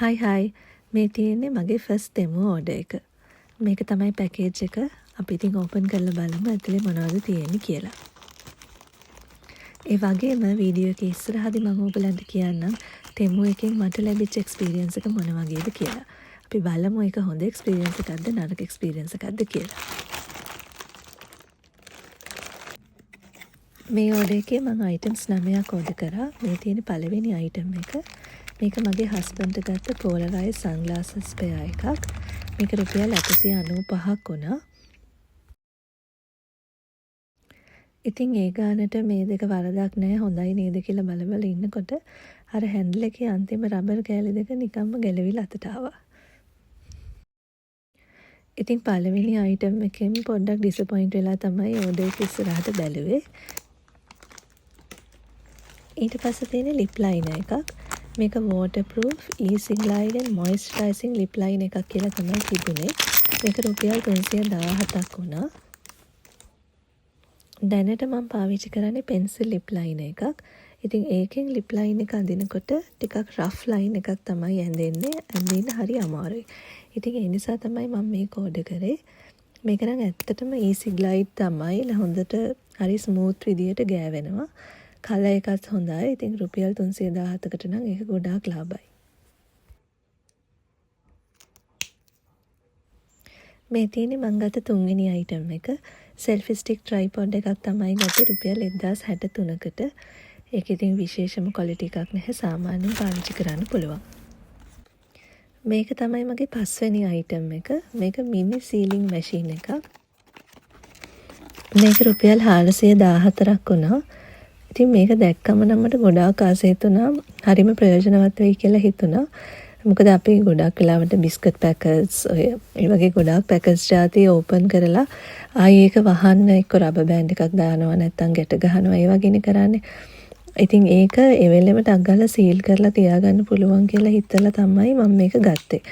හයි මේ තියෙන්නේ මගේ ෆස්ට් ඩෙමෝ ඕඩර් එක. මේක තමයි පැකේජ් එක. අපි ඉතින් ඕපන් කරලා බලමු ඇතුලේ මොනවද තියෙන්නේ කියලා. ඒ වගේම වීඩියෝ එකේ ඉස්සරහදී මම ඔයගලන්ට කියන්නම් ටෙමෝ එකෙන් මට ලැබිච්ච එක්ස්පීරියන්ස් එක මොන වගේද කියලා. අපි බලමු ඒක හොඳ එක්ස්පීරියන්ස් එකක්ද නරක එක්ස්පීරියන්ස් එකක්ද කියලා. මේ ඕඩර් එකේ මම අයිටම්ස් 9ක් ඕඩර් කරා. මේ තියෙන පළවෙනි අයිටම් එක. මේක මගේ හස්බන්ඩ්ට ගත්ත පෝලරයිස් සන්ග්ලාසස් පෙයා එකක්. මේක රුපියල් 895ක් වුණා. ඉතින් ඒ ගානට මේ දෙක වරදක් නැහැ හොඳයි නේද කියලා බල ඉන්නකොට අර හැන්ඩල් එකේ අන්තිම රබර් කෑලි දෙක නිකම්ම ගැලවිලා අතට ආවා. ඉතින් පළවෙනි අයිටම් එකෙන් පොඩ්ඩක් ඩිසපොයින්ට් වෙලා තමයි ඕඩර් එක ඉස්සරහට බැලුවේ. ඊට පස්සේ තියෙන ලිප් ලයිනර් එකක්. මේක waterproof easy glide and moisturizing lip line එකක් කියලා තමයි තිබුණේ. මේක රුපියල් 317ක් වුණා. දැනට මම පාවිච්චි කරන්නේ pencil lip line එකක්. ඉතින් ඒකෙන් lip line එක අඳිනකොට ටිකක් rough line එකක් තමයි ඇඳෙන්නේ. ඇඳින්න හරි අමාරුයි. ඉතින් ඒ නිසා තමයි මම මේක ඕඩර් කරේ. මේක නම් ඇත්තටම easy glide තමයි. හොඳට හරි smooth විදියට ගෑවෙනවා. කලර් එකත් හොඳයි. ඉතින් රුපියල් 317කට නම් ඒක ගොඩාක් ලාභයි. මේ තියෙන්නේ මං ගත්ත තුන්වෙනි අයිටම් එක. සෙල්ෆි ස්ටික් ට්‍රයිපොඩ් එකක් තමයි ගත්තේ රුපියල් 1063කට. ඒක ඉතින් විශේෂම ක්වොලිටි එකක් නැහැ. සාමාන්‍යයෙන් පාවිච්චි කරන්න පුළුවන්. මේක තමයි මගේ පස්වෙනි අයිටම් එක. මේක මිනි සීලිං මැෂින් එකක්. මේක රුපියල් 414ක් වුණා. ඉතින් මේක දැක්කම නම් මට ගොඩාක් ආසෙත් වුණා. හරිම ප්‍රයෝජනවත් වෙයි කියලා හිතුණා. මොකද අපි ගොඩක් වෙලාවට බිස්කට් පැකට්ස් ඒ වගේ ගොඩාක් පැකට්ස් ಜಾති ඕපන් කරලා ආයි ඒක වහන්න එක්ක රබර් බෑන්ඩ් එකක් දානවා නැත්නම් ගැට ගහනවා ඒ වගේනේ කරන්නේ. ඉතින් ඒක ඒ වෙලෙම ටක් ගාලා සීල් කරලා තියාගන්න පුළුවන් කියලා හිතලා තමයි මම මේක ගත්තේ.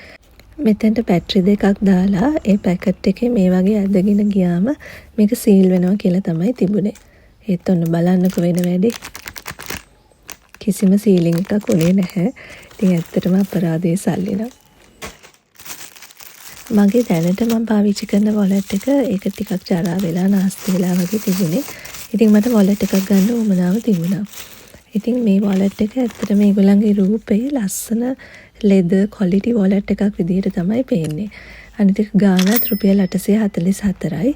මෙතෙන්ට බැටරි දෙකක් දාලා ඒ පැකට් එකේ මේ වගේ ඇදගෙන ගියාම මේක සීල් වෙනවා කියලා තමයි තිබුණේ. ඒත් ඔන්න බලන්නකො වෙන වැඩි. කිසිම සීලිං එකක් උනේ නැහැ. ඉතින් ඇත්තටම අපරාධයේ සල්ලි නම්. මගේ දැනට මම පාවිච්චි කරන වොලට් එක ඒක ටිකක් ජරා වෙලා නාස්ති වෙලා වගේ තිබුණේ. ඉතින් මට වොලට් එකක් ගන්න උවමනාව තිබුණා. ඉතින් මේ වොලට් එක ඇත්තටම මේගොල්ලන්ගේ රූපේ ලස්සන ලෙදර් ක්වොලිටි වොලට් එකක් විදිහට තමයි පේන්නේ. අනිත් එක ගානත් රුපියල් 844යි.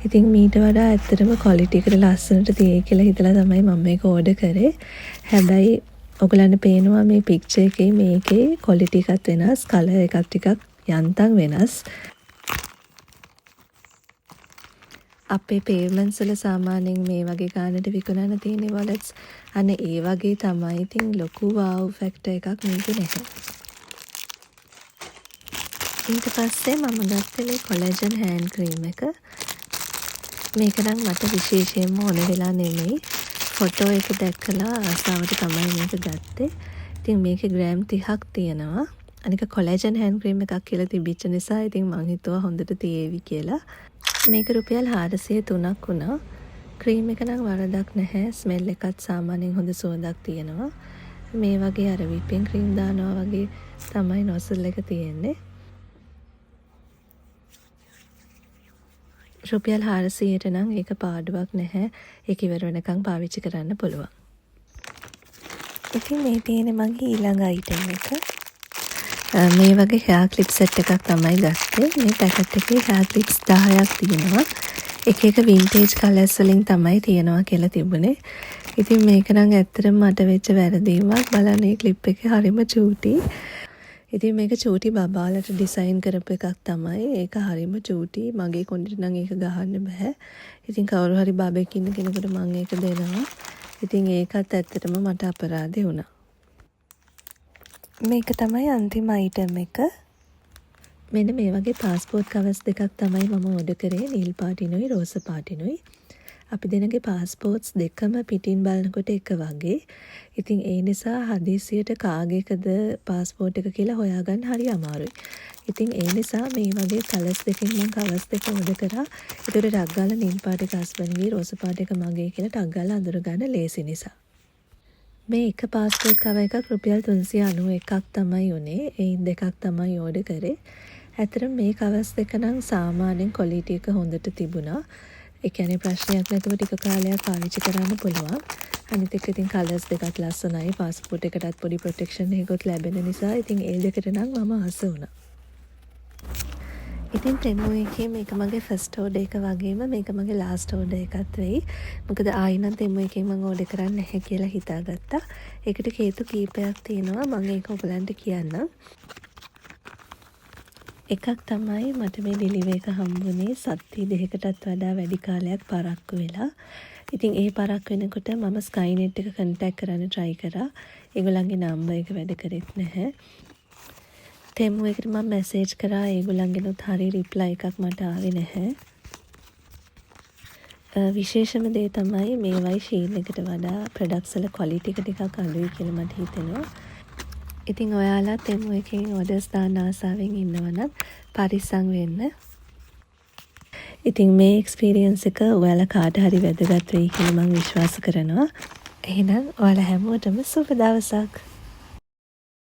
ඉතින් මීට වඩා ඇත්තටම ක්වොලිටි එකට ලස්සනට තියෙයි කියලා හිතලා තමයි මම මේක ඕඩර් කරේ. හැබැයි ඔයගලන්ට පේනවා මේ පික්චර් එකේ මේකේ ක්වොලිටි එකත් වෙනස්, කලර් එකක් ටිකක් යන්තම් වෙනස්. අපේ පේමන්ට්ස් වල සාමාන්‍යයෙන් මේ වගේ ගානට විකුණන තියෙන වොලට්ස් අනේ ඒ වගේ තමයි. ඉතින් ලොකු වාව් ෆැක්ටර් එකක් මේකේ නැහැ. ඊට පස්සේ මම ගත්තේ මේ කොලජන් හෑන්ඩ් ක්‍රීම් එක. මේක නම් මට විශේෂයෙන්ම ඕන වෙලා නෙමෙයි. ෆොටෝ එක දැක්කලා ආසාවට තමයි මේක ගත්තේ. ඉතින් මේකේ ග්‍රෑම් 30ක් තියෙනවා. අනික කොලජන් හෑන්ඩ් ක්‍රීම් එකක් කියලා තිබිච්ච නිසා ඉතින් මං හිතුවා හොඳට තියේවි කියලා. මේක රුපියල් 403ක් වුණා. ක්‍රීම් එක නම් වරදක් නැහැ. ස්මෙල් එකත් සාමාන්‍යයෙන් හොඳ සුවඳක් තියෙනවා. මේ වගේ අර විපින් ක්‍රීම් දානවා වගේ තමයි නොසල් එක තියෙන්නේ. රුපියල් 400ට නම් ඒක පාඩුවක් නැහැ. ඒක ඉවර වෙනකන් පාවිච්චි කරන්න පුළුවන්. ඉතින් මේ තියෙන්නේ මගේ ඊළඟ අයිටම් එක. මේ වගේ හෙයාර් ක්ලිප් සෙට් එකක් තමයි ගත්තේ. මේ පැකට් එකේ හෙයාර් ක්ලිප්ස් 10ක් තියෙනවා. එක එක වින්ටේජ් කලර්ස් වලින් තමයි තියෙනවා කියලා තිබුණේ. ඉතින් මේක නම් ඇත්තටම මට වෙච්ච වැරදීමක්. බලන්න මේ ක්ලිප් එක හරිම චූටි. ඉතින් මේක චූටි බබාලට ඩිසයින් කරපු එකක් තමයි. ඒක හරිම චූටි. මගේ කොණ්ඩෙට නම් ඒක ගහන්න බෑ. ඉතින් කවුරු හරි බබෙක් ඉන්න කෙනෙකුට මම ඒක දෙනවා. ඉතින් ඒකත් ඇත්තටම මට අපරාධේ වුණා. මේක තමයි අන්තිම අයිටම් එක. මෙන්න මේ වගේ පාස්පෝර්ට් කවර්ස් දෙකක් තමයි මම ඕඩර් කරේ. නිල් පාටිනුයි රෝස පාටිනුයි. අපි දෙනගේ පාස්පෝර්ට්ස් දෙකම පිටින් බලනකොට එක වගේ. ඉතින් ඒ නිසා හදිසියට කාගේකද පාස්පෝර්ට් එක කියලා හොයාගන්න හරි අමාරුයි. ඉතින් ඒ නිසා මේ වගේ කලර්ස් දෙකෙන් මම කවර්ස් දෙක ඕඩර් කරා. ඒතර ටක් ගාලා නිල් පාට එක හස්බන්ඩ්ගේ රෝස පාට එක මගේ කියලා ටක් ගාලා අඳුර ගන්න ලේසි නිසා. මේ එක පාස්පෝර්ට් කවර් එකක් රුපියල් 391ක් තමයි උනේ. එයින් දෙකක් තමයි ඕඩර් කරේ. ඇත්තටම මේ කවර්ස් දෙක නම් සාමාන්‍යයෙන් ක්වොලිටි එක හොඳට තිබුණා. ඒ කියන්නේ ප්‍රශ්නයක් නැතුව ටික කාලයක් පාවිච්චි කරන්න පුළුවන්. අනිත් එක ඉතින් කලර්ස් දෙකත් ලස්සනයි. පාස්පෝර්ට් එකටත් පොඩි ප්‍රොටෙක්ෂන් එකකුත් ලැබෙන නිසා ඉතින් ඒ දෙකට නම් මම ආස වුණා. ඉතින් තෙමු එකේ මේක මගේ ෆස්ට් ඕඩර් එක වගේම මේක මගේ ලාස්ට් ඕඩර් එකත් වෙයි. මොකද ආයි නම් තෙමු එකෙන් මම ඕඩර් කරන්නේ නැහැ කියලා හිතාගත්තා. ඒකට හේතු කීපයක් තියෙනවා. මම ඒක ඔයගලන්ට කියන්නම්. එකක් තමයි මට මේ ඩෙලිවර් එක හම්බුනේ සති දෙකකටත් වඩා වැඩි කාලයක් පරක්කු වෙලා. ඉතින් ඒ පරක්කු වෙනකොට මම ස්කයිනෙට් එක කන්ටැක්ට් කරන්න try කරා. ඒගොල්ලන්ගේ නම්බර් එක වැඩ කරෙත් නැහැ. තෙමු එකට මම මැසේජ් කරා ඒගොල්ලන්ගෙනුත් හරිය රිප්ලයි එකක් මට ආවේ නැහැ. විශේෂම දේ තමයි මේවයි ෂීන් එකට වඩා ප්‍රොඩක්ට්ස් වල ක්වොලිටි එක ටිකක් අඩුයි කියලා මට හිතෙනවා. ඉතින් ඔයාලා තෙමු එකෙන් ඕඩර්ස් දාන්න ආසාවෙන් ඉන්නවනම් පරිස්සම් වෙන්න. ඉතින් මේ එක්ස්පීරියන්ස් එක ඔයාලා කාට හරි වැදගත් වෙයි කියලා මම විශ්වාස කරනවා. එහෙනම් ඔයාලා හැමෝටම සුබ දවසක්.